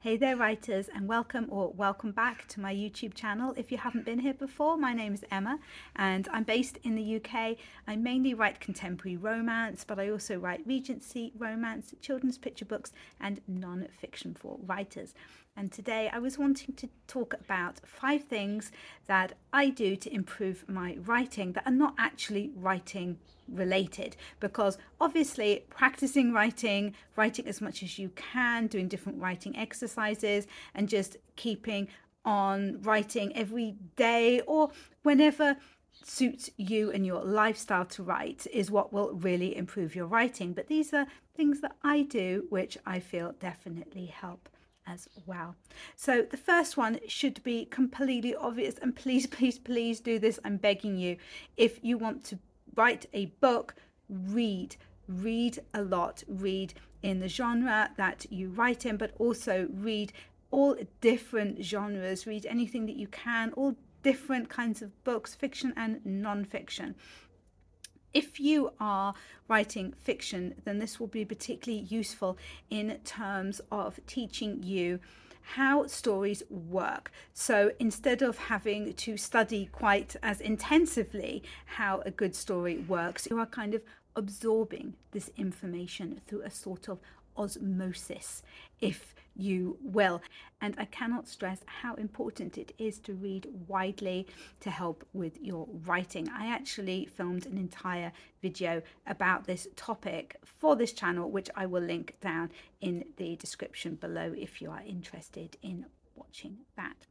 Hey there, writers, and welcome back to my YouTube channel. If you haven't been here before, my name is Emma, and I'm based in the UK. I mainly write contemporary romance, but I also write Regency romance, children's picture books, and non-fiction for writers. And today I was wanting to talk about 5 things that I do to improve my writing that are not actually writing related, because obviously practicing writing as much as you can, doing different writing exercises, and just keeping on writing every day or whenever suits you and your lifestyle to write is what will really improve your writing. But these are things that I do which I feel definitely help as well. So the first one should be completely obvious, and please do this. I'm begging you. If you want to write a book, read a lot. Read in the genre that you write in, but also read all different genres. Read anything that you can, all different kinds of books, fiction and non-fiction. If you are writing fiction, then this will be particularly useful in terms of teaching you how stories work. So instead of having to study quite as intensively how a good story works, you are kind of absorbing this information through a sort of osmosis, if you will. And I cannot stress how important it is to read widely to help with your writing. I actually filmed an entire video about this topic for this channel, which I will link down in the description below if you are interested in watching that.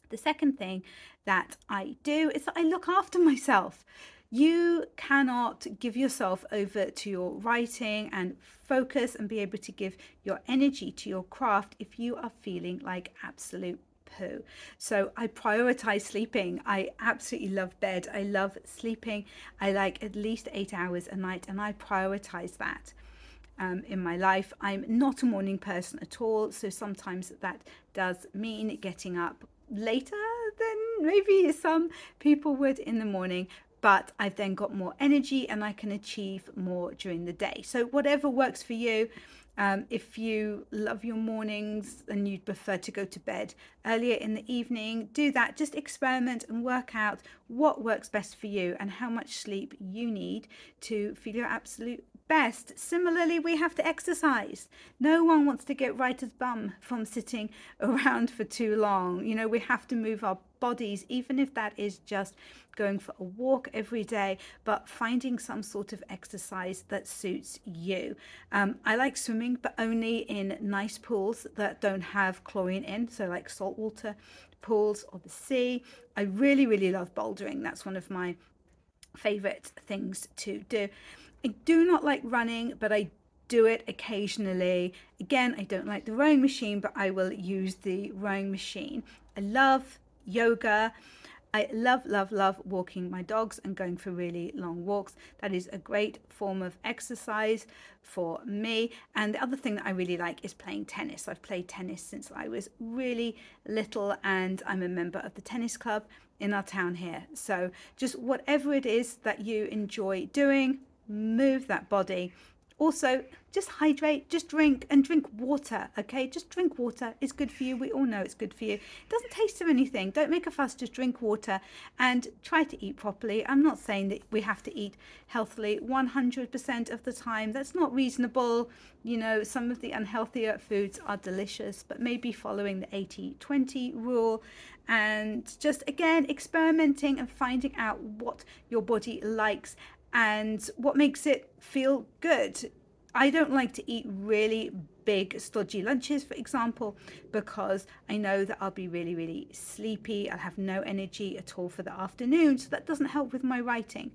The second thing that I do is that I look after myself. You cannot give yourself over to your writing and focus and be able to give your energy to your craft if you are feeling like absolute poo. So I prioritize sleeping. I absolutely love bed. I love sleeping. I like at least 8 hours a night, and I prioritize that. In my life, I'm not a morning person at all, so sometimes that does mean getting up later than maybe some people would in the morning, but I've then got more energy and I can achieve more during the day. So whatever works for you. If you love your mornings and you'd prefer to go to bed earlier in the evening, do that. Just experiment and work out what works best for you and how much sleep you need to feel your absolute best. Similarly, we have to exercise. No one wants to get writer's bum from sitting around for too long. You know, we have to move our bodies, even if that is just going for a walk every day, but finding some sort of exercise that suits you. I like swimming, but only in nice pools that don't have chlorine in, so like saltwater pools or the sea. I really love bouldering. That's one of my favorite things to do. I do not like running, but I do it occasionally. Again, I don't like the rowing machine, but I will use the rowing machine. I love yoga. I love walking my dogs and going for really long walks. That is a great form of exercise for me. And the other thing that I really like is playing tennis. I've played tennis since I was really little, and I'm a member of the tennis club in our town here. So just whatever it is that you enjoy doing, move that body. Also, just hydrate, just drink water, okay? Just drink water. It's good for you. We all know it's good for you. It doesn't taste of anything. Don't make a fuss, just drink water and try to eat properly. I'm not saying that we have to eat healthily 100% of the time. That's not reasonable. You know, some of the unhealthier foods are delicious, but maybe following the 80-20 rule and just, again, experimenting and finding out what your body likes and what makes it feel good. I don't like to eat really big stodgy lunches, for example, because I know that I'll be really sleepy. I'll have no energy at all for the afternoon, so that doesn't help with my writing.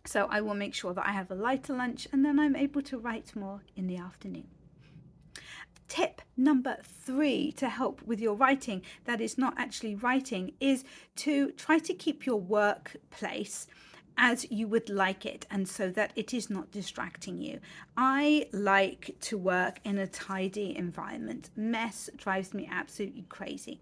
So I will make sure that I have a lighter lunch, and then I'm able to write more in the afternoon. Tip number 3 to help with your writing that is not actually writing is to try to keep your workplace as you would like it, and so that it is not distracting you. I like to work in a tidy environment. Mess drives me absolutely crazy.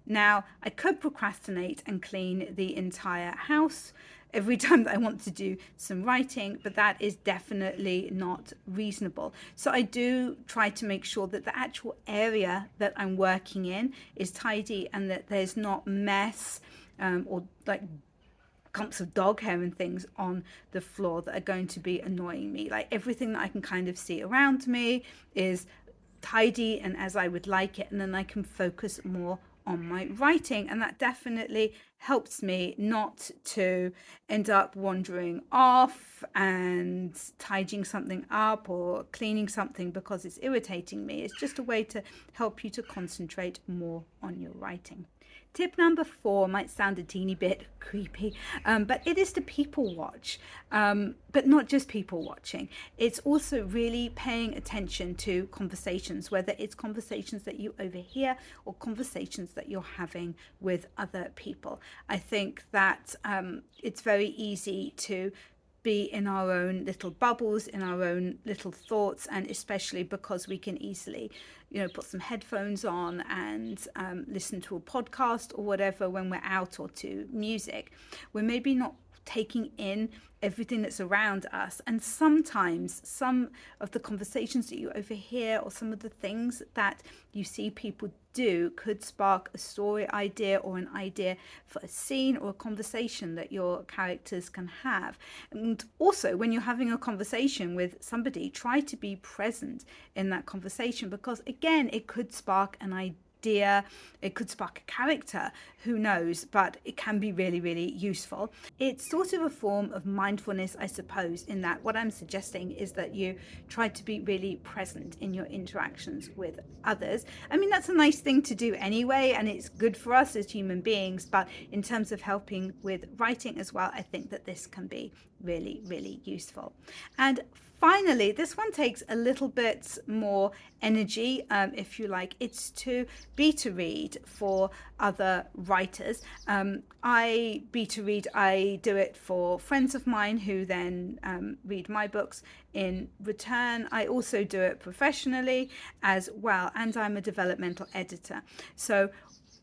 Now, I could procrastinate and clean the entire house every time that I want to do some writing, but that is definitely not reasonable. So I do try to make sure that the actual area that I'm working in is tidy and that there's not mess or like clumps of dog hair and things on the floor that are going to be annoying me. Like everything that I can kind of see around me is tidy and as I would like it, and then I can focus more on my writing, and that definitely helps me not to end up wandering off and tidying something up or cleaning something because it's irritating me. It's just a way to help you to concentrate more on your writing. Tip number 4 might sound a teeny bit creepy, but it is to people watch, but not just people watching. It's also really paying attention to conversations, whether it's conversations that you overhear or conversations that you're having with other people. I think that it's very easy to be in our own little bubbles, in our own little thoughts, and especially because we can easily, put some headphones on and listen to a podcast or whatever when we're out, or to music. We're maybe not taking in everything that's around us, and sometimes some of the conversations that you overhear or some of the things that you see people do could spark a story idea or an idea for a scene or a conversation that your characters can have. And also, when you're having a conversation with somebody, try to be present in that conversation, because again, it could spark an idea, it could spark a character, who knows, but it can be really, really useful. It's sort of a form of mindfulness, I suppose, in that what I'm suggesting is that you try to be really present in your interactions with others. I mean, that's a nice thing to do anyway, and it's good for us as human beings, but in terms of helping with writing as well, I think that this can be really, really useful. And finally, this one takes a little bit more energy, if you like. It's to beta read for other writers. I beta read, I do it for friends of mine who then read my books in return. I also do it professionally as well, and I'm a developmental editor. So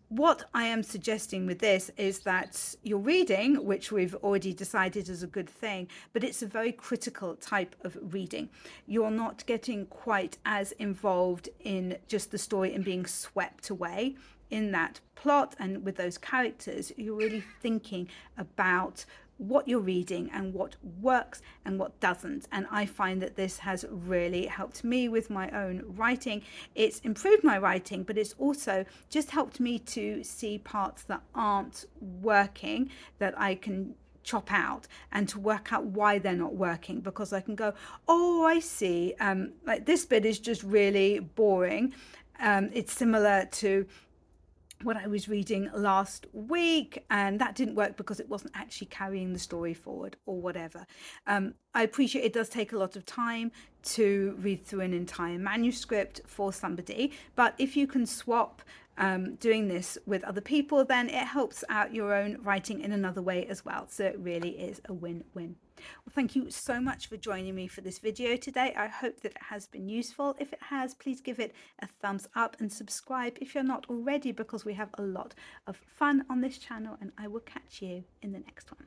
what I am suggesting with this is that you're reading, which we've already decided is a good thing, but it's a very critical type of reading. You're not getting quite as involved in just the story and being swept away in that plot and with those characters. You're really thinking about what you're reading and what works and what doesn't. And I find that this has really helped me with my own writing. It's improved my writing, but it's also just helped me to see parts that aren't working, that I can chop out, and to work out why they're not working, because I can go, oh, I see, like this bit is just really boring. It's similar to what I was reading last week, and that didn't work because it wasn't actually carrying the story forward or whatever. I appreciate it does take a lot of time to read through an entire manuscript for somebody, but if you can swap doing this with other people, then it helps out your own writing in another way as well. So it really is a win-win. Well, thank you so much for joining me for this video today. I hope that it has been useful. If it has, please give it a thumbs up and subscribe if you're not already, because we have a lot of fun on this channel, and I will catch you in the next one.